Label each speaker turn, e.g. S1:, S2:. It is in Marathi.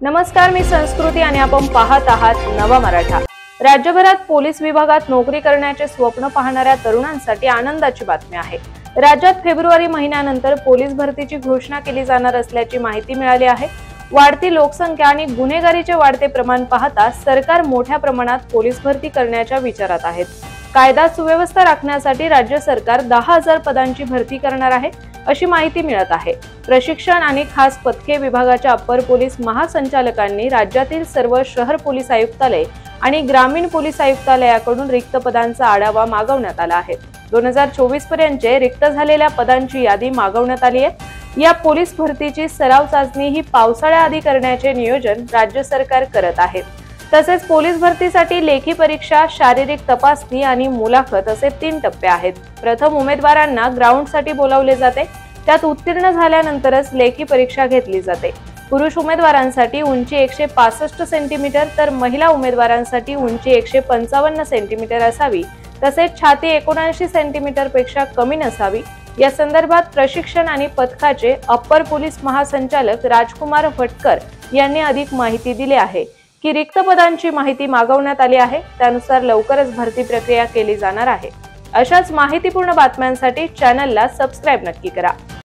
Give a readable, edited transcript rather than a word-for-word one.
S1: नमस्कार, मी संस्कृती आणि आपण पाहत आहात नवा मराठा। राज्यभरात पोलीस विभागात नोकरी करण्याचे स्वप्न पाहणाऱ्या तरुणांसाठी आनंदाची बातमी आहे। राज्यात फेब्रुवारी महिन्यानंतर पोलीस भरतीची घोषणा केली जाणार असल्याची माहिती मिळाली आहे। वाढती लोकसंख्या आणि गुन्हेगारीचे वाढते प्रमाण पाहता सरकार मोठ्या प्रमाणात पोलीस भरती करण्याच्या विचारात आहे। कायदा सुव्यवस्था राखण्यासाठी राज्य सरकार 10,000 पदांची भरती करणार आहे अशी माहिती मिळत आहे। प्रशिक्षण आणि खास पथके विभागाच्या अप्पर पोलीस महासंचालकांनी राज्यातील सर्व शहर पोलीस आयुक्तालय आणि ग्रामीण पोलीस आयुक्तालयाकडून रिक्त पदांचा आढावा मागवण्यात आला आहे। 2024 पर्यंतचे रिक्त झालेल्या पदांची यादी मागवण्यात आली आहे। या पोलीस भरतीची सराव चाचणी ही पावसाळ्याआधी करण्याचे नियोजन राज्य सरकार करत आहे। तसेच पोलीस भरतीसाठी लेखी परीक्षा, शारीरिक तपासणी आणि मुलाखत असे 3 टप्पे आहेत। प्रथम उमेदवारांना ग्राउंडसाठी बोलावले जाते, त्यात उत्तीर्ण झाल्यानंतरच लेखी परीक्षा घेतली जाते। पुरुष उमेदवारांसाठी उंची 165 सेंटीमीटर तर महिला उमेदवारांसाठी उंची 155 सेंटीमीटर असावी, तसेच छाती 79 सेंटीमीटर पेक्षा कमी नसावी। या संदर्भात प्रशिक्षण आणि पथकाचे अप्पर पोलीस महासंचालक राजकुमार भटकर यांनी अधिक माहिती दिली आहे की रिक्त पदांची माहिती मागवण्यात आली आहे, त्यानुसार लवकरच भरती प्रक्रिया केली जाणार आहे। अशाच माहितीपूर्ण बातम्यांसाठी चॅनलला सबस्क्राइब नक्की करा।